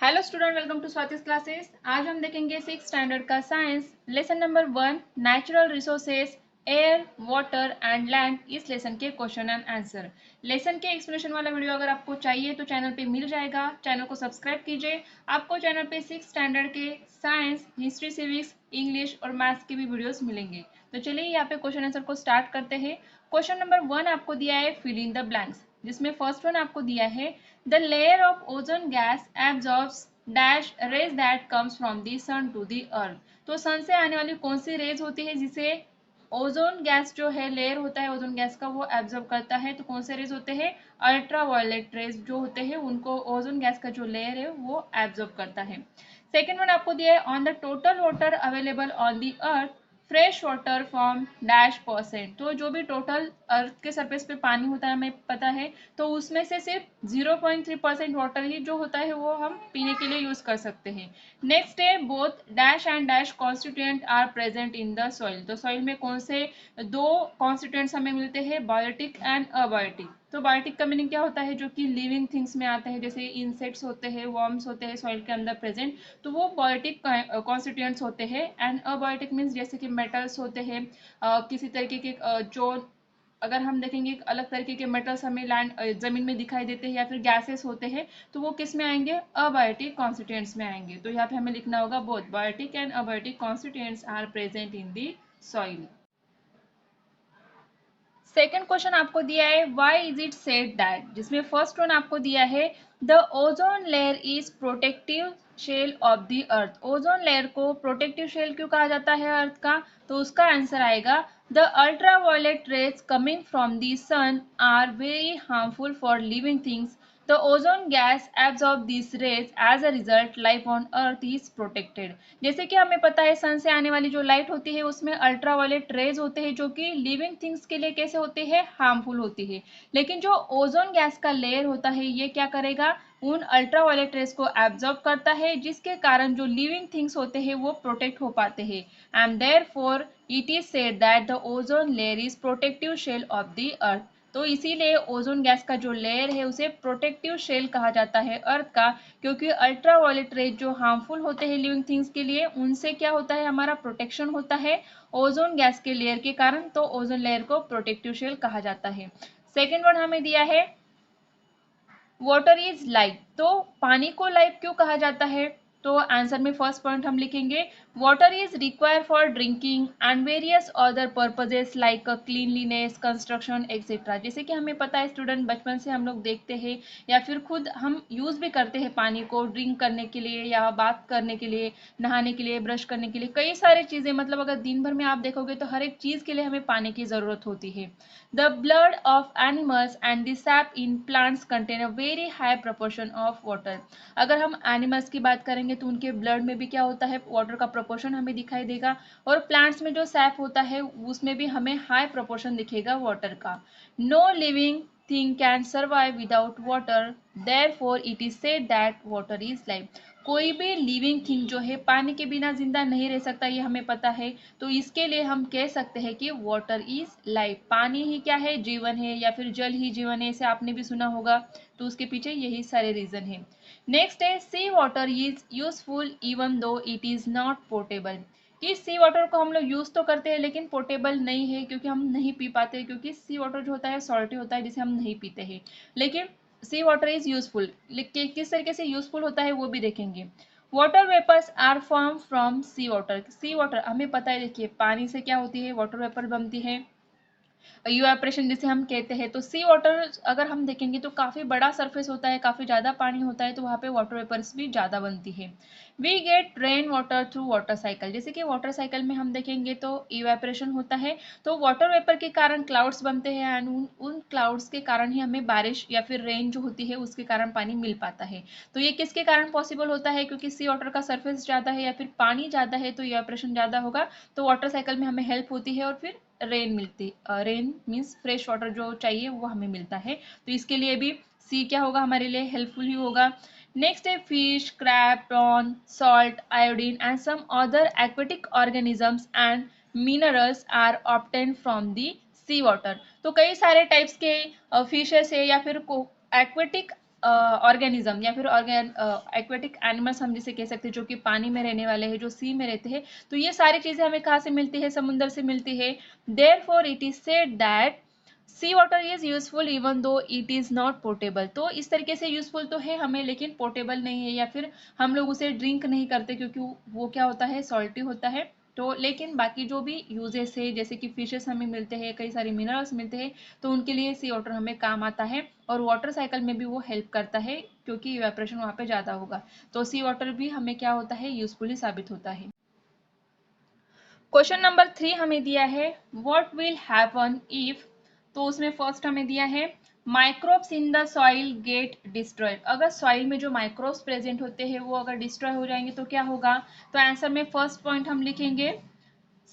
Hello student, welcome to Swati's classes. आज हम देखेंगे 6 स्टैंडर्ड का science lesson number 1 natural resources air water and land. इस लेसन के क्वेश्चन एंड आंसर। लेसन के एक्सप्लेनेशन वाला वीडियो अगर आपको चाहिए तो चैनल पे मिल जाएगा। चैनल को सब्सक्राइब कीजिए। आपको चैनल पे 6 स्टैंडर्ड के साइंस, हिस्ट्री, सिविक्स, इंग्लिश और मैथ्स के भी वीडियोस मिलेंगे। तो चलिए यहाँ पे क्वेश्चन आंसर को स्टार्ट करते हैं। क्वेश्चन नंबर 1 आपको दिया है फिल इन द ब्लैंक्स, जिसमें फर्स्ट वन आपको दिया है the layer of ozone gas absorbs dash rays that comes from the sun to the earth. तो सन से आने वाली कौन सी रेज होती है जिसे ओजोन गैस जो है लेयर होता है ओजोन गैस का वो एब्जॉर्ब करता है। तो कौन से रेज होते हैं? अल्ट्रा वायलेट रेज जो होते हैं उनको ओजोन गैस का जो लेयर है वो एब्जॉर्ब करता है। सेकेंड वन आपको दिया है on the total water available on the earth fresh water form dash percent. तो जो भी टोटल अर्थ के सरफेस पे पानी होता है हमें पता है, तो उसमें से सिर्फ 0.3% वाटर ही जो होता है वो हम पीने के लिए यूज कर सकते हैं। नेक्स्ट है both dash and dash constituent are present in the soil. तो सॉइल में कौन से दो कॉन्स्टिट्यूएंट्स हमें मिलते हैं? Biotic and abiotic. तो बायोटिक का मीनिंग क्या होता है? जो कि लिविंग थिंग्स में आते हैं, जैसे इंसेक्ट्स होते हैं, वर्म्स होते हैं सॉइल के अंदर प्रेजेंट, तो वो बायोटिक कॉन्स्टिट्यूएंट्स होते हैं। एंड अबायोटिक मीन्स जैसे कि मेटल्स होते हैं, किसी तरीके के जो अगर हम देखेंगे अलग तरीके के मेटल्स हमें लैंड जमीन में दिखाई देते हैं या फिर गैसेस होते हैं, तो वो किस में आएंगे? अबायोटिक कॉन्स्टिट्यूएंट्स में आएंगे। तो यहाँ पे हमें लिखना होगा both biotic and abiotic constituents are present in the soil. Second question आपको दिया है why is it said that, जिसमें फर्स्ट वन आपको दिया है the ozone layer is protective shell of the earth. Ozone layer को प्रोटेक्टिव शेल क्यों कहा जाता है अर्थ का? तो उसका आंसर आएगा the ultra violet rays coming from the sun are very harmful for living things. The ozone gas absorb these rays, as a result life on earth is protected। जैसे कि हमें पता है सन से आने वाली जो लाइट होती है उसमें अल्ट्रावायलेट रेज होते हैं जो कि लिविंग थिंग्स के लिए कैसे होते हैं? हार्मफुल होती है। लेकिन जो ओजोन गैस का लेयर होता है ये क्या करेगा? उन अल्ट्रावायलेट रेज को एब्जॉर्ब करता है, जिसके कारण जो लिविंग थिंग्स होते हैं वो प्रोटेक्ट हो पाते हैं। And therefore it is said that the ozone layer is protective shell of the earth. तो इसीलिए ओजोन गैस का जो लेयर है उसे प्रोटेक्टिव शेल कहा जाता है अर्थ का, क्योंकि अल्ट्रावायलेट रेज जो हार्मफुल होते हैं लिविंग थिंग्स के लिए उनसे क्या होता है? हमारा प्रोटेक्शन होता है ओजोन गैस के लेयर के कारण। तो ओजोन लेयर को प्रोटेक्टिव शेल कहा जाता है। सेकेंड वर्ड हमें दिया है वाटर इज लाइफ। तो पानी को लाइफ क्यों कहा जाता है? तो आंसर में फर्स्ट पॉइंट हम लिखेंगे water is required for drinking and various other purposes like cleanliness, construction etcetera. जैसे कि हमें पता है स्टूडेंट, बचपन से हम लोग देखते हैं या फिर खुद हम यूज भी करते हैं पानी को ड्रिंक करने के लिए या बात करने के लिए, नहाने के लिए, ब्रश करने के लिए, कई सारी चीजें। मतलब अगर दिन भर में आप देखोगे तो हर एक चीज के लिए हमें पानी की जरूरत होती है। The blood of animals and the SAP in plants contain a very high proportion of water. अगर हम एनिमल्स की बात करेंगे तो उनके ब्लड में भी क्या होता है? वाटर का प्रोपोर्शन हमें दिखाई देगा। और प्लांट्स में जो सैप होता है उसमें भी हमें हाई प्रोपोर्शन दिखेगा वाटर का। No living thing can survive without water, therefore it is said that water is life. कोई भी लिविंग थिंग जो है पानी के बिना जिंदा नहीं रह सकता, ये हमें पता है। तो इसके लिए हम कह सकते हैं कि वाटर इज लाइफ। पानी ही क्या है? जीवन है, या फिर जल ही जीवन है, इसे आपने भी सुना होगा। तो उसके पीछे यही सारे रीजन है। नेक्स्ट है sea water is useful even though it is not portable. कि सी वाटर को हम लोग यूज तो करते हैं लेकिन पोर्टेबल नहीं है, क्योंकि हम नहीं पी पाते, क्योंकि सी वाटर जो होता है सॉल्टी होता है जिसे हम नहीं पीते हैं। लेकिन सी वाटर इज यूजफुल, किस तरीके से यूजफुल होता है वो भी देखेंगे। Water vapours are form from sea water. Sea water हमें पता है, देखिए पानी से क्या होती है? वाटर वेपर बनती है, इवेपोरेशन जिसे हम कहते हैं। तो सी वाटर अगर हम देखेंगे तो काफी बड़ा सरफेस होता है, काफी ज्यादा पानी होता है, तो वहां पे वाटर वेपर्स भी ज्यादा बनती है। We get rain water through water cycle. जैसे कि वाटर साइकिल में हम देखेंगे तो इवेपोरेशन होता है, तो वाटर वेपर के कारण क्लाउड्स बनते हैं एंड उन क्लाउड्स के कारण ही हमें बारिश या फिर रेन जो होती है उसके कारण पानी मिल पाता है। तो ये किसके कारण पॉसिबल होता है? क्योंकि सी वाटर का सरफेस ज्यादा है या फिर पानी ज्यादा है तो इवेपोरेशन ज्यादा होगा, तो वाटर साइकिल में हमें हेल्प होती है और फिर रेन मिलती। रेन मीन्स फ्रेश वाटर जो चाहिए वो हमें मिलता है। तो इसके लिए भी सी क्या होगा? हमारे लिए हेल्पफुल ही होगा। नेक्स्ट है fish, crab, prawn, salt, iodine and some other aquatic organisms and minerals are obtain from the sea water. तो कई सारे टाइप्स के फिशेस है या फिर एक्वेटिक ऑर्गेनिज्म या फिर एक्वेटिक एनिमल्स हम जिसे कह सकते हैं, जो कि पानी में रहने वाले हैं, जो सी में रहते हैं, तो ये सारी चीजें हमें कहाँ से मिलती है? समुद्र से मिलती है। Therefore it is said that sea water is useful even though it is not portable. तो इस तरीके से यूजफुल तो है हमें, लेकिन पोर्टेबल नहीं है, या फिर हम लोग उसे ड्रिंक नहीं करते, क्योंकि वो क्या होता है? सॉल्टी होता है। तो लेकिन बाकी जो भी यूजेस है, जैसे कि फिशेस हमें मिलते हैं, कई सारे मिनरल्स मिलते हैं, तो उनके लिए सी वाटर हमें काम आता है, और वाटर साइकिल में भी वो हेल्प करता है, क्योंकि इवेपोरेशन वहाँ पे ज़्यादा होगा। तो सी वाटर भी हमें क्या होता है? यूजफुली साबित होता है। क्वेश्चन नंबर 3 हमें दिया है, व्हाट विल हैपन इफ, तो उसमें फर्स्ट हमें दिया है microbes in the soil get destroyed. अगर सॉइल में जो माइक्रोब्स प्रेजेंट होते हैं वो अगर डिस्ट्रॉय हो जाएंगे तो क्या होगा? तो आंसर में फर्स्ट पॉइंट हम लिखेंगे,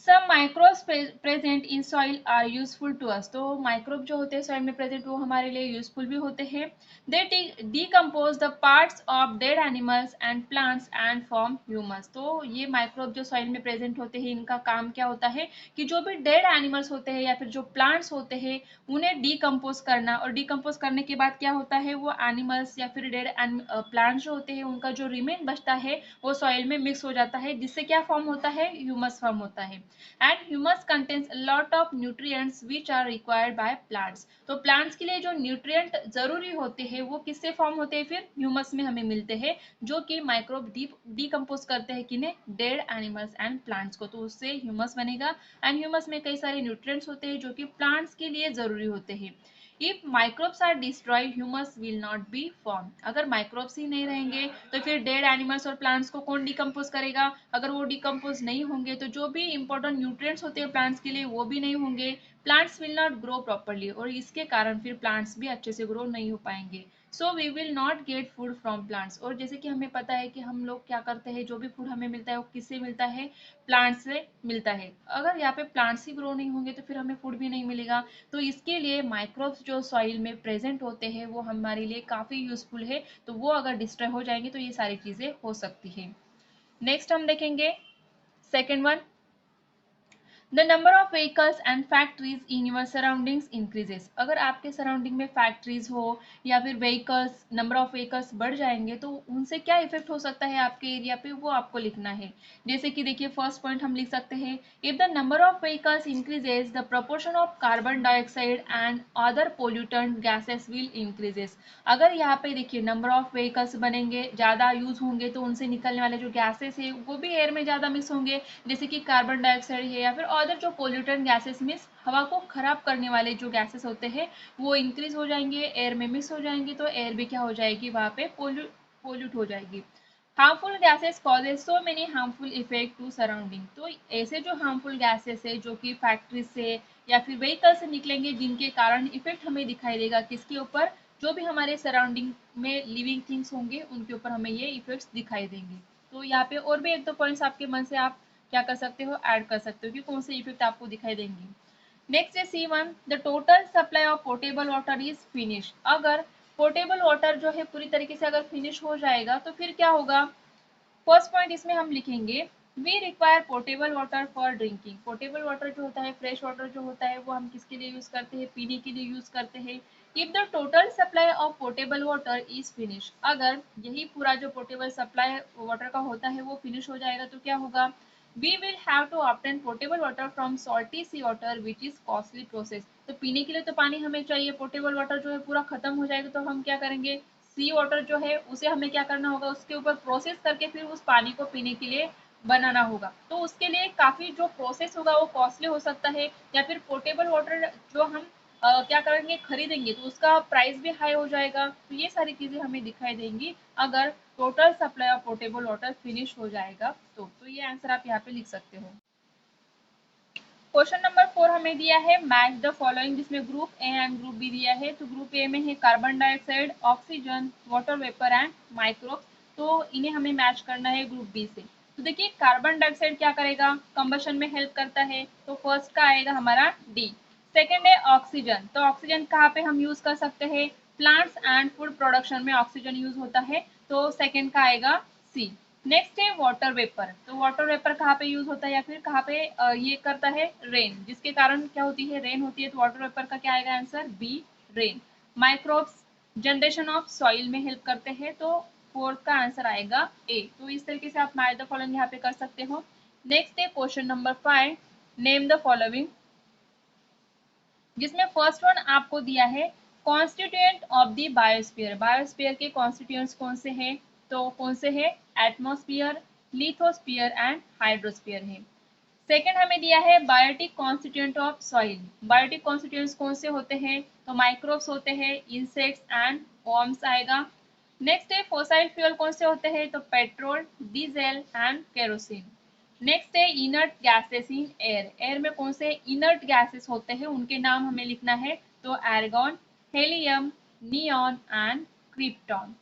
some microbes present in soil are useful to us. तो माइक्रोब जो होते हैं सॉइल में प्रेजेंट, वो हमारे लिए यूजफुल भी होते हैं। दे decompose the parts of dead animals and plants and form humus. तो ये माइक्रोब जो सॉइल में प्रेजेंट होते हैं, इनका काम क्या होता है कि जो भी डेड एनिमल्स होते हैं या फिर जो प्लांट्स होते हैं, उन्हें डिकम्पोज करना, और डिकम्पोज करने के बाद क्या होता है? वो एनिमल्स या फिर डेड प्लांट्स जो होते हैं, उनका जो रिमेन बचता है वो सॉइल में मिक्स हो जाता है, जिससे क्या फॉर्म होता है? ह्यूमस फॉर्म होता है। And humus contains a lot of nutrients which are required by plants। तो प्लांट्स के लिए जो न्यूट्रिएंट जरूरी होते हैं वो किससे फॉर्म होते हैं? फिर ह्यूमस में हमें मिलते हैं, जो कि माइक्रोब डिकम्पोज करते हैं किन्हें? डेड एनिमल्स एंड प्लांट्स को। तो उससे ह्यूमस बनेगा, एंड ह्यूमस में कई सारे न्यूट्रिएंट्स होते हैं जो कि प्लांट्स के लिए जरूरी होते हैं। If microbes are destroyed humus will not be form. अगर माइक्रोब्स ही नहीं रहेंगे तो फिर डेड एनिमल्स और प्लांट्स को कौन डिकम्पोज करेगा? अगर वो डिकम्पोज नहीं होंगे तो जो भी इंपॉर्टेंट न्यूट्रिएंट्स होते हैं प्लांट्स के लिए वो भी नहीं होंगे, plants will not grow properly, और इसके कारण फिर प्लांट्स भी अच्छे से ग्रो नहीं हो पाएंगे। So we will not get food from plants. और जैसे कि हमें पता है कि हम लोग क्या करते हैं, जो भी फूड हमें मिलता है वो किससे मिलता है? प्लांट्स से मिलता है। अगर यहाँ पे प्लांट्स ही ग्रो नहीं होंगे तो फिर हमें फूड भी नहीं मिलेगा। तो इसके लिए माइक्रोब्स जो सॉइल में प्रेजेंट होते हैं वो हमारे लिए काफ़ी यूजफुल है, तो वो अगर डिस्ट्रॉय हो जाएंगे तो ये सारी चीज़ें हो सकती है। नेक्स्ट हम देखेंगे second one, the number of vehicles and factories in your surroundings increases. अगर आपके सराउंडिंग में फैक्ट्रीज हो या फिर व्हीकल्स, नंबर ऑफ व्हीकल्स बढ़ जाएंगे तो उनसे क्या इफेक्ट हो सकता है आपके एरिया पे, वो आपको लिखना है। जैसे कि देखिए फर्स्ट पॉइंट हम लिख सकते हैं, if the number of vehicles increases the proportion of carbon dioxide and other pollutant gases will increases. अगर यहाँ पे देखिए नंबर ऑफ व्हीकल्स बनेंगे, ज़्यादा यूज होंगे, तो उनसे निकलने वाले जो गैसेस है वो भी एयर में ज़्यादा मिक्स होंगे, जैसे कि कार्बन डाइऑक्साइड है या फिर अदर जो पोल्यूटेंट गैसेस मीन्स हवा को खराब करने वाले जो गैसेस होते हैं वो इंक्रीज हो जाएंगे, एयर में मिक्स हो जाएंगे, तो एयर भी क्या हो जाएगी? वहाँ पे पोल्यूट हो जाएगी। Harmful gases causes so many harmful effect to surrounding. तो ऐसे जो हार्मफुल गैसेस है जो कि फैक्ट्री से या फिर व्हीकल से निकलेंगे, जिनके कारण इफेक्ट हमें दिखाई देगा किसके ऊपर? जो भी हमारे सराउंडिंग में लिविंग थिंग्स होंगे उनके ऊपर हमें ये इफेक्ट्स दिखाई देंगे। तो यहाँ पे और भी एक दो पॉइंट्स आपके मन से आप क्या कर सकते हो? ऐड कर सकते हो कि कौन से इफेक्ट आपको दिखाई देंगे। नेक्स्ट है C1, the total supply of portable water is finish. अगर पोर्टेबल वाटर जो है पूरी तरीके से अगर फिनिश हो जाएगा तो फिर क्या होगा? फर्स्ट पॉइंट इसमें हम लिखेंगे, we require portable water for drinking. Portable water जो होता है, फ्रेश वाटर जो होता है, वो हम किसके लिए यूज करते हैं? पीने के लिए यूज करते हैं। If the total supply of portable water is finish, अगर यही पूरा जो पोर्टेबल सप्लाई वाटर का होता है वो फिनिश हो जाएगा तो क्या होगा? we will have to obtain potable water from salty sea water which is costly process। तो पीने के लिए तो पानी हमें चाहिए, पोर्टेबल वाटर जो है पूरा खत्म हो जाएगा तो हम क्या करेंगे? सी वाटर जो है उसे हमें क्या करना होगा? उसके ऊपर प्रोसेस करके फिर उस पानी को पीने के लिए बनाना होगा। तो उसके लिए काफी जो प्रोसेस होगा वो कॉस्टली हो सकता है, या फिर पोर्टेबल वाटर जो हम क्या करेंगे? खरीदेंगे तो उसका प्राइस भी हाई हो जाएगा। तो ये सारी चीजें हमें दिखाई देंगी अगर total supply of portable water finish हो जाएगा तो ये आंसर आप यहाँ पे लिख सकते हो। क्वेश्चन नंबर 4 हमें दिया है, मैच द फॉलोइंग, जिसमें group A and group B दिया है। तो ग्रुप ए में है carbon dioxide, oxygen, water vapour and microbes. तो इन्हें हमें मैच करना है ग्रुप बी से। तो देखिए कार्बन डाइऑक्साइड क्या करेगा? कंबशन में हेल्प करता है, तो फर्स्ट का आएगा हमारा डी। सेकेंड है ऑक्सीजन, तो ऑक्सीजन कहाँ पे हम यूज कर सकते हैं? प्लांट्स एंड फूड प्रोडक्शन में ऑक्सीजन यूज होता है, तो सेकेंड का आएगा सी। नेक्स्ट है वाटर वेपर, तो वाटर वेपर कहाँ पे यूज होता है या फिर कहाँ पे ये करता है? रेन, जिसके कारण क्या होती है? रेन होती है, तो वाटर वेपर का क्या आएगा answer? B, rain. Microbes generation of soil में हेल्प करते हैं। तो फोर्थ का आंसर आएगा ए। तो इस तरीके से आप मैच द फॉलोइंग यहाँ पे कर सकते हो। नेक्स्ट है question number 5, name the following, जिसमें फर्स्ट वन आपको दिया है constituent of the biosphere. Biosphere के कॉन्स्टिट्यूएंट्स कौन से हैं? तो कौन से हैं? एटमॉस्फेयर, लिथोस्फीयर एंड हाइड्रोस्फीयर है। सेकेंड हमें दिया है biotic constituent of soil. Biotic constituents कौन से होते हैं? तो माइक्रोब्स होते हैं, इंसेक्ट्स एंड वर्म्स आएगा। नेक्स्ट है फॉसाइल फ्यूल कौन से होते हैं? तो petrol, diesel and kerosene. Next है inert gases in air. Air में कौन से इनर्ट गैसेस होते हैं, उनके नाम हमें लिखना है। तो argon, helium, neon and krypton.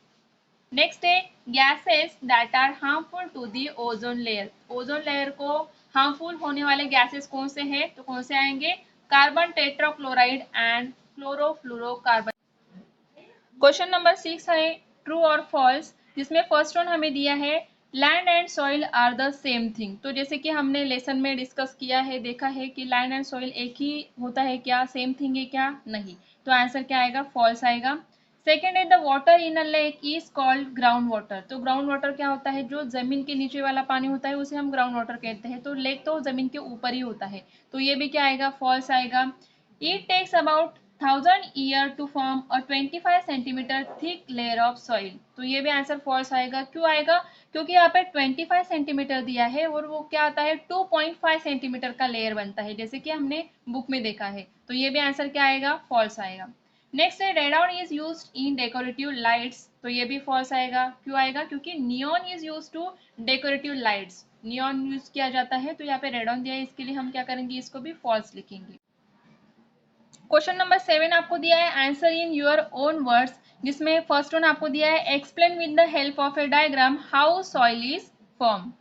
Next है gases that are harmful to the ozone layer. Ozone layer को हार्मफुल होने वाले गैसेस कौन से हैं? तो कौन से आएंगे? Carbon tetrachloride and chlorofluorocarbon. Question number 6 है ट्रू और फॉल्स, जिसमें फर्स्ट वन हमें दिया है land and soil are the same thing. तो जैसे कि हमने लेसन में डिस्कस किया है, देखा है कि लैंड एंड सॉइल एक ही होता है क्या, सेम थिंग है क्या? नहीं। तो आंसर क्या आएगा? फॉल्स आएगा। सेकेंड है the water in a lake is called ground water. तो ग्राउंड वाटर क्या होता है? जो जमीन के नीचे वाला पानी होता है उसे हम ग्राउंड वाटर कहते हैं। तो लेक तो जमीन के ऊपर ही होता है, तो ये भी क्या आएगा? फॉल्स आएगा। It takes about 1000 year to form a 25 centimetre thick layer of soil. तो ये भी आंसर फॉल्स आएगा। क्यों आएगा? क्योंकि यहाँ पे 25 सेंटीमीटर दिया है और वो क्या आता है? 2.5 सेंटीमीटर का लेयर बनता है, जैसे कि हमने बुक में देखा है। तो ये भी आंसर क्या आएगा? फॉल्स आएगा। नेक्स्ट है radon is used in decorative lights. तो ये भी फॉल्स आएगा। क्यों आएगा? क्योंकि neon is used to decorative lights, neon use किया जाता है। तो यहाँ पे रेडॉन दिया है, इसके लिए हम क्या करेंगे? इसको भी फॉल्स लिखेंगे। क्वेश्चन नंबर 7 आपको दिया है answer in your own words, जिसमें फर्स्ट वन आपको दिया है explain with the help of A diagram how soil is form.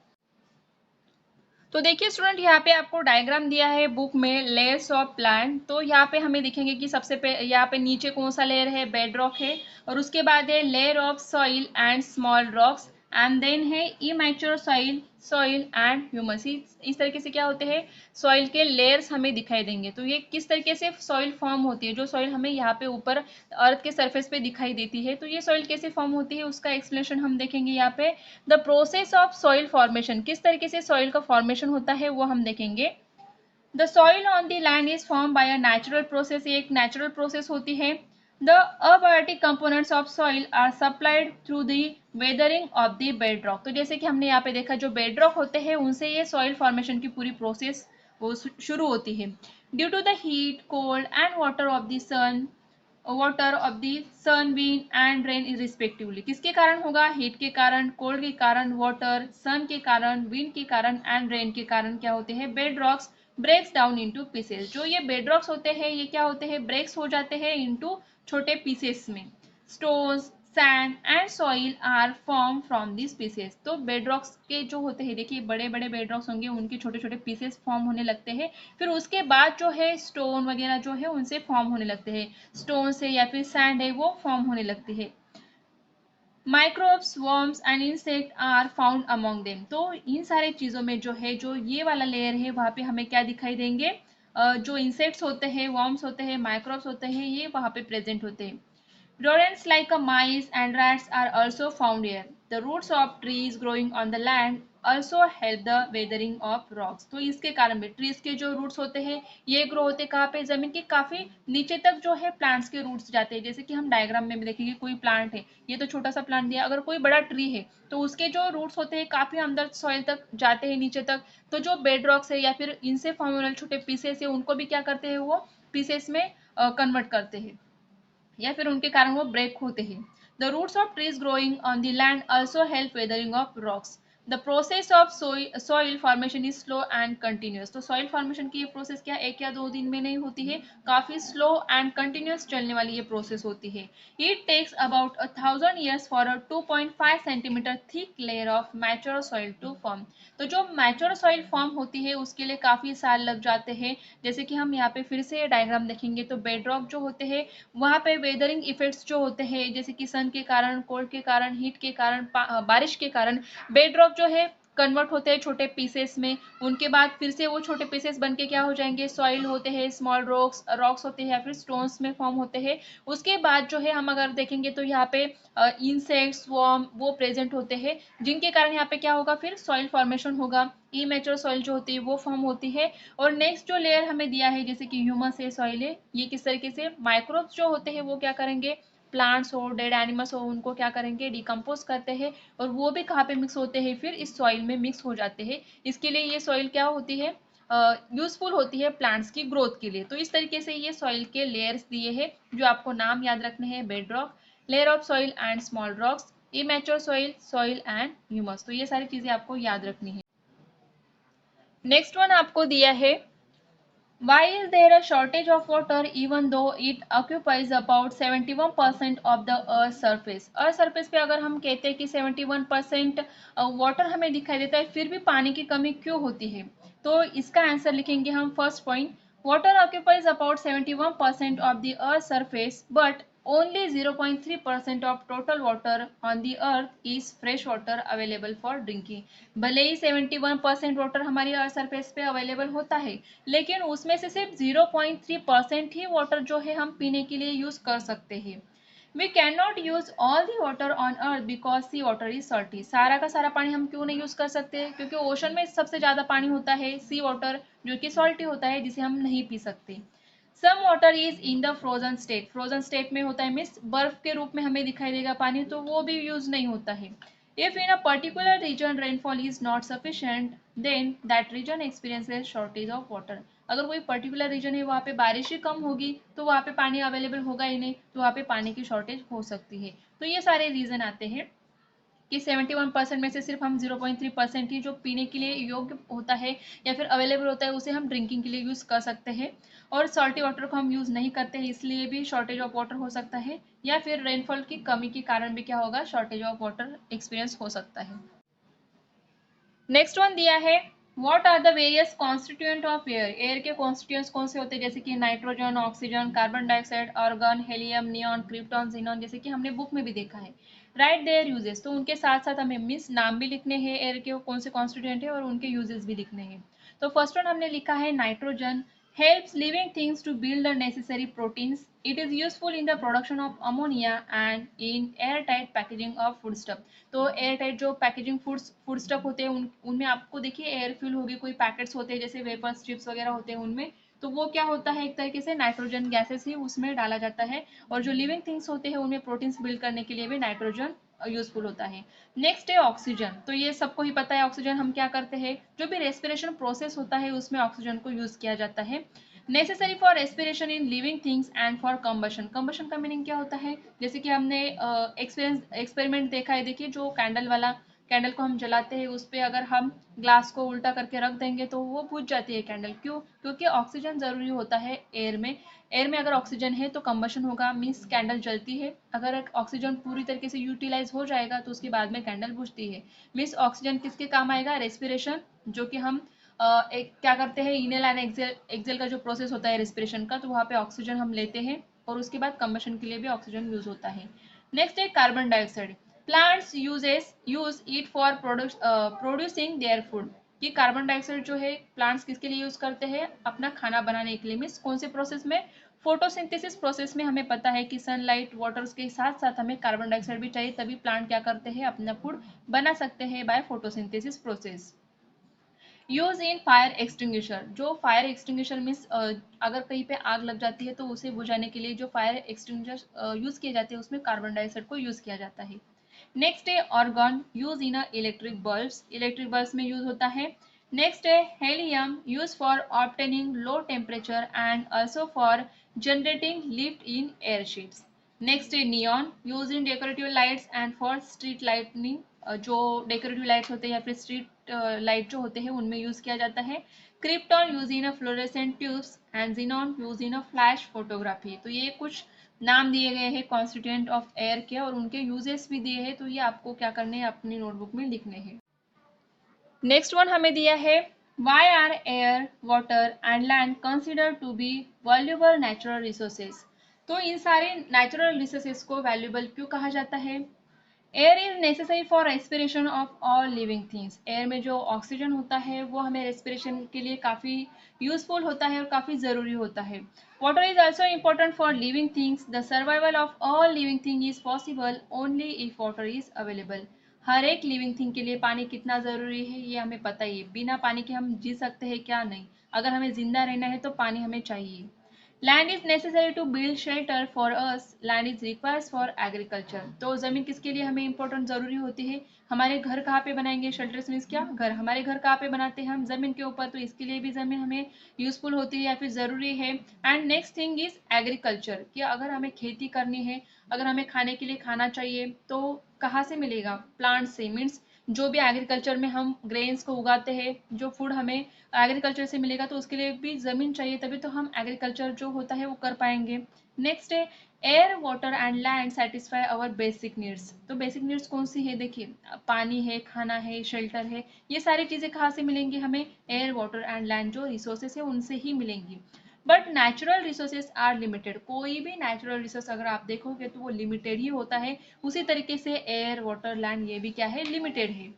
तो देखिए स्टूडेंट, यहाँ पे आपको डायग्राम दिया है बुक में लेयर्स ऑफ प्लांट। तो यहाँ पे हमें दिखेंगे कि सबसे यहाँ पे नीचे कौन सा लेयर है? बेड रॉक है, और उसके बाद है layer of soil and small rocks, and then है immature soil, soil and humus. इस तरीके से क्या होते हैं? सॉइल के लेयर्स हमें दिखाई देंगे। तो ये किस तरीके से सॉइल फॉर्म होती है? जो सॉइल हमें यहाँ पे ऊपर अर्थ के सरफेस पे दिखाई देती है, तो ये सॉइल कैसे फॉर्म होती है उसका एक्सप्लेनेशन हम देखेंगे यहाँ पे। The process of soil formation, किस तरीके से सॉइल का फॉर्मेशन होता है वो हम देखेंगे। The soil on the land is form by a natural process, ये एक नेचुरल प्रोसेस होती है। The abiotic components of soil are supplied through the weathering of the bed rock. तो जैसे कि हमने यहाँ पे देखा, जो बेड रॉक होते हैं उनसे ये सॉइल फॉर्मेशन की पूरी प्रोसेस वो शुरू होती है। Due to the heat, cold and water of the sun, water of the sun, wind and rain respectively. किसके कारण होगा? हीट के कारण, कोल्ड के कारण, वाटर, सन के कारण, विंड के कारण एंड रेन के कारण क्या होते हैं? Bed rocks breaks down into pieces. जो ये बेड रॉक्स होते हैं ये क्या होते हैं? ब्रेक्स हो जाते हैं इनटू छोटे पीसेस में। Stones, sand and soil are form from this pieces. तो बेड रॉक्स के जो होते हैं, देखिए बड़े बड़े बेड रॉक्स होंगे, उनके छोटे छोटे पीसेस फॉर्म होने लगते हैं। फिर उसके बाद जो है स्टोन वगैरह जो है उनसे फॉर्म होने लगते हैं, स्टोन से या फिर सैंड है वो फॉर्म होने लगती है। Microbes, worms and insect are found among them. तो इन सारे चीज़ों में जो है, जो ये वाला लेयर है वहाँ पे हमें क्या दिखाई देंगे? जो इंसेक्ट्स होते हैं, वर्म्स होते हैं, माइक्रोब्स होते हैं, ये वहाँ पे प्रेजेंट होते हैं। Rodents like mice and rats are also found here. The roots of trees growing on the land also help the weathering of rocks. तो इसके कारण भी ट्रीज के जो रूट्स होते हैं ये ग्रो होते हैं कहाँ पे? जमीन के काफी नीचे तक जो है प्लांट्स के रूट्स जाते हैं। जैसे कि हम डायग्राम में भी देखेंगे, कोई प्लांट है, ये तो छोटा सा प्लांट दिया, अगर कोई बड़ा ट्री है तो उसके जो रूट्स होते हैं काफी अंदर सॉइल तक जाते हैं, नीचे तक। तो जो बेड रॉक्स है या फिर इनसे फॉर्म होने वाले छोटे पीसेस है उनको भी क्या करते हैं? वो पीसेस में कन्वर्ट करते हैं या फिर उनके कारण वो ब्रेक होते हैं। The roots of trees growing on the land also help weathering of rocks. The process of soil formation is slow and continuous. तो सॉइल फॉर्मेशन की ये प्रोसेस क्या एक या दो दिन में नहीं होती है, काफी स्लो एंड कंटिन्यूस चलने वाली ये प्रोसेस होती है। It takes about 1000 years for a 2.5 centimetre thick layer of mature soil to form. तो जो मैच्योर सॉइल फॉर्म होती है उसके लिए काफी साल लग जाते हैं। जैसे कि हम यहाँ पे फिर से डायग्राम देखेंगे, तो बेडरॉक जो होते हैं वहाँ पे वेदरिंग इफेक्ट्स जो होते हैं, जैसे कि सन के कारण, कोल्ड के कारण, हीट के कारण, बारिश के कारण बेड रॉक जो है कन्वर्ट होते हैं छोटे पीसेस में, उनके बाद फिर से वो छोटे पीसेस बन के क्या हो जाएंगे, सॉइल होते हैं, स्मॉल रॉक्स होते हैं या फिर स्टोन्स में फॉर्म होते हैं। उसके बाद जो है हम अगर देखेंगे तो यहाँ पे इंसेक्ट्स वर्म वो प्रेजेंट होते हैं, जिनके कारण यहाँ पे क्या होगा, फिर सॉइल फॉर्मेशन होगा, इमेच्योर सॉइल जो होती है वो फॉर्म होती है। और नेक्स्ट जो लेयर हमें दिया है जैसे कि ह्यूमस है, सॉइल है, ये किस तरीके से माइक्रोब्स जो होते हैं वो क्या करेंगे, प्लांट्स हो डेड एनिमल्स हो उनको क्या करेंगे, डिकम्पोज करते हैं, और वो भी कहाँ पे मिक्स होते हैं, फिर इस सॉइल में मिक्स हो जाते हैं। इसके लिए ये सॉइल क्या होती है, यूजफुल होती है प्लांट्स की ग्रोथ के लिए। तो इस तरीके से ये सॉइल के लेयर्स दिए हैं जो आपको नाम याद रखने हैं, bed rock, layer of soil and small rocks, immature soil, soil and humus. तो ये सारी चीजें आपको याद रखनी है। नेक्स्ट वन आपको दिया है, why is there a shortage of water even though it occupies about 71% of the earth surface? Earth surface पे अगर हम कहते हैं कि 71% वाटर हमें दिखाई देता है, फिर भी पानी की कमी क्यों होती है? तो इसका आंसर लिखेंगे हम first point, water occupies about 71% of the earth surface but only 0.3% of total water on the earth is fresh water available for drinking। भले ही 71% वाटर हमारी अर्थ सरफेस पे अवेलेबल होता है, लेकिन उसमें से सिर्फ 0.3% ही वाटर जो है हम पीने के लिए यूज कर सकते हैं। We can not use all the water on earth because sea water is salty. सारा का सारा पानी हम क्यों नहीं यूज कर सकते, क्योंकि ओशन में सबसे ज्यादा पानी होता है सी वाटर, जो कि सॉल्टी होता है, जिसे हम नहीं पी सकते। Some water is in the frozen state, frozen state में होता है मीन्स बर्फ के रूप में हमें दिखाई देगा पानी, तो वो भी यूज नहीं होता है। If in a particular region rainfall is not sufficient then that region experiences shortage of water. अगर कोई पर्टिकुलर रीजन है वहाँ पे बारिश ही कम होगी तो वहाँ पे पानी अवेलेबल होगा ही नहीं, तो वहाँ पे पानी की शॉर्टेज हो सकती है। तो ये सारे रीजन आते हैं कि 71% में से सिर्फ हम 0.3% ही जो पीने के लिए योग्य होता है या फिर अवेलेबल होता है उसे हम ड्रिंकिंग के लिए यूज कर सकते हैं, और सॉल्टी वाटर को हम यूज नहीं करते हैं, इसलिए भी शॉर्टेज ऑफ वाटर हो सकता है, या फिर रेनफॉल की कमी के कारण भी क्या होगा, शॉर्टेज ऑफ वाटर एक्सपीरियंस हो सकता है। नेक्स्ट वन दिया है, what are the various constituent of air. Air के कॉन्स्टिट्यूएंट्स कौन से होते हैं, जैसे कि nitrogen, oxygen, carbon dioxide, argon, helium, neon, krypton, xenon, जैसे कि हमने बुक में भी देखा है। राइट देयर यूजेस, तो उनके साथ साथ हमें मिस नाम भी लिखने हैं एयर के कौन से कॉन्स्टिट्यूएंट है और उनके यूजेस भी लिखने हैं। तो फर्स्ट वन हमने लिखा है nitrogen, helps living things to build the necessary proteins. It is useful in the production of ammonia and in airtight packaging of foodstuff. तो एयरटाइट जो पैकेजिंग फूड स्टफ होते हैं उनमें आपको देखिए एयर फिल होगी, कोई पैकेट्स होते हैं जैसे वेपर स्ट्रिप्स वगैरह होते हैं उनमें, तो वो क्या होता है, एक तरीके से नाइट्रोजन गैसेस ही उसमें डाला जाता है, और जो लिविंग थिंग्स होते हैं उनमें प्रोटीन्स बिल्ड करने के लिए भी नाइट्रोजन यूजफुल होता है। नेक्स्ट है ऑक्सीजन, तो ये सबको ही पता है ऑक्सीजन हम क्या करते हैं, जो भी रेस्पिरेशन प्रोसेस होता है उसमें ऑक्सीजन को यूज किया जाता है। Necessary for respiration in living things and for combustion. Combustion का मीनिंग क्या होता है, जैसे कि हमने एक्सपेरिमेंट देखा है, देखिए जो कैंडल वाला, कैंडल को हम जलाते हैं उस पर अगर हम ग्लास को उल्टा करके रख देंगे तो वो बुझ जाती है कैंडल, क्यों, क्योंकि ऑक्सीजन जरूरी होता है एयर में। एयर में अगर ऑक्सीजन है तो कंबशन होगा, मीन्स कैंडल जलती है। अगर ऑक्सीजन पूरी तरीके से यूटिलाइज हो जाएगा तो उसके बाद में कैंडल बुझती है। मीन्स ऑक्सीजन किसके काम आएगा, रेस्पिरेशन, जो कि हम एक क्या करते हैं, इनहेल एंड एक्सेल, एक्सेल का जो प्रोसेस होता है रेस्पिरेशन का, तो वहाँ पे ऑक्सीजन हम लेते हैं, और उसके बाद कंबशन के लिए भी ऑक्सीजन यूज होता है। नेक्स्ट है carbon dioxide, plants use it for producing their food. कि कार्बन डाइऑक्साइड जो है प्लांट्स किसके लिए यूज करते हैं, अपना खाना बनाने के लिए, मीन्स कौन से प्रोसेस में, फोटोसिंथेसिस प्रोसेस में। हमें पता है कि सनलाइट वाटर के साथ साथ हमें कार्बन डाइऑक्साइड भी चाहिए, तभी प्लांट क्या करते हैं, अपना फूड बना सकते हैं by photosynthesis process. Use in fire extinguisher, जो फायर एक्सटिंग्विशर मीन्स अगर कहीं पे आग लग जाती है तो उसे बुझाने के लिए जो फायर एक्सटिंग्विशर यूज किए जाते हैं उसमें कार्बन डाइऑक्साइड को यूज किया जाता है। नेक्स्ट है argon, use in electric bulbs, electric bulbs में यूज होता है। नेक्स्ट है helium, use for obtaining low temperature and also for generating lift in airships. Next है neon, use in decorative lights and for street lightning, जो decorative lights होते हैं या फिर स्ट्रीट लाइट जो होते हैं उनमें यूज किया जाता है। Krypton use in a fluorescent tubes and xenon use in a flash photography. तो ये कुछ नाम दिए गए हैं कॉन्स्टिट्यूएंट ऑफ एयर के, और उनके यूजेस भी दिए हैं, तो ये आपको क्या करने हैं, अपनी नोटबुक में लिखने हैं। नेक्स्ट वन हमें दिया है, why are air, water and land consider to be valuable natural resources. तो इन सारे नेचुरल रिसोर्सेज को वैल्यूएबल क्यों कहा जाता है, air is necessary for respiration of all living things. Air में जो ऑक्सीजन होता है वो हमें रेस्पिरेशन के लिए काफ़ी यूजफुल होता है और काफ़ी ज़रूरी होता है। Water is also important for living things. The survival of all living thing is possible only if water is available. हर एक लिविंग थिंग के लिए पानी कितना ज़रूरी है ये हमें पता ही है। बिना पानी के हम जी सकते हैं क्या? नहीं। अगर हमें ज़िंदा रहना है तो पानी हमें चाहिए। Land is necessary to build shelter for us. Land is requires for agriculture. तो जमीन किसके लिए हमें इंपॉर्टेंट जरूरी होती है? हमारे घर कहाँ पे बनाएंगे? शेल्टर्स मीन्स क्या? घर। हमारे घर कहाँ पे बनाते हैं? हम जमीन के ऊपर। तो इसके लिए भी जमीन हमें यूजफुल होती है या फिर जरूरी है। And next thing is agriculture, कि अगर हमें खेती करनी है, अगर हमें खाने के लिए खाना चाहिए तो कहाँ से मिलेगा? प्लांट से। मीन्स जो भी एग्रीकल्चर में हम ग्रेन्स को उगाते हैं, जो फूड हमें एग्रीकल्चर से मिलेगा, तो उसके लिए भी ज़मीन चाहिए, तभी तो हम एग्रीकल्चर जो होता है वो कर पाएंगे। नेक्स्ट है air water and land satisfy our basic needs. तो बेसिक नीड्स कौन सी है? देखिए, पानी है, खाना है, शेल्टर है, ये सारी चीज़ें कहाँ से मिलेंगी हमें? एयर वाटर एंड लैंड जो रिसोर्सेस है उनसे ही मिलेंगी। But natural resources are limited. कोई भी नेचुरल रिसोर्स अगर आप देखोगे तो वो लिमिटेड ही होता है। उसी तरीके से एयर वाटर लैंड ये भी क्या है? लिमिटेड है।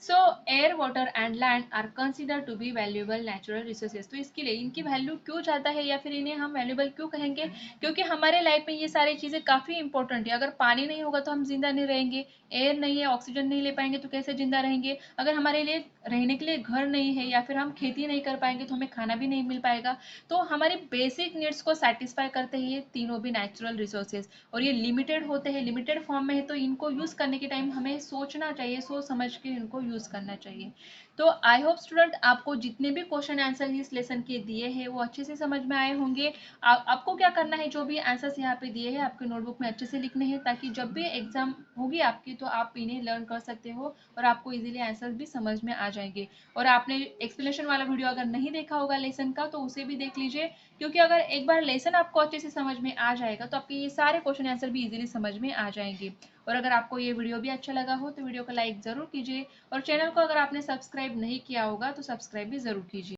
So air water and land are consider to be valuable natural resources. तो इसके लिए इनकी वैल्यू क्यों ज़्यादा है या फिर इन्हें हम वैल्यूएबल क्यों कहेंगे? क्योंकि हमारे लाइफ में ये सारी चीज़ें काफ़ी इंपॉर्टेंट है। अगर पानी नहीं होगा तो हम जिंदा नहीं रहेंगे। एयर नहीं है, ऑक्सीजन नहीं ले पाएंगे तो कैसे जिंदा रहेंगे? अगर हमारे लिए रहने के लिए घर नहीं है या फिर हम खेती नहीं कर पाएंगे तो हमें खाना भी नहीं मिल पाएगा। तो हमारी बेसिक नीड्स को सेटिस्फाई करते हैं ये तीनों भी नेचुरल रिसोर्सेज। और ये लिमिटेड होते हैं, लिमिटेड फॉर्म में है, तो इनको यूज़ करने के टाइम हमें सोचना चाहिए, सोच समझ के इनको यूज़ करना चाहिए। तो आई होप स्टूडेंट आपको जितने भी क्वेश्चन आंसर इस लेसन के दिए हैं वो अच्छे से समझ में आए होंगे। आपको क्या करना है, जो भी आंसर्स यहाँ पे दिए हैं आपके नोटबुक में अच्छे से लिखने हैं, ताकि जब भी एग्जाम होगी आपकी तो आप इन्हें लर्न कर सकते हो और आपको इजीली आंसर्स भी समझ में आ जाएंगे। और आपने एक्सप्लेनेशन वाला वीडियो अगर नहीं देखा होगा लेसन का तो उसे भी देख लीजिए, क्योंकि अगर एक बार लेसन आपको अच्छे से समझ में आ जाएगा तो आपके ये सारे क्वेश्चन आंसर भी इजीली समझ में आ जाएंगे। और अगर आपको ये वीडियो भी अच्छा लगा हो तो वीडियो को लाइक ज़रूर कीजिए, और चैनल को अगर आपने सब्सक्राइब नहीं किया होगा तो सब्सक्राइब भी ज़रूर कीजिए।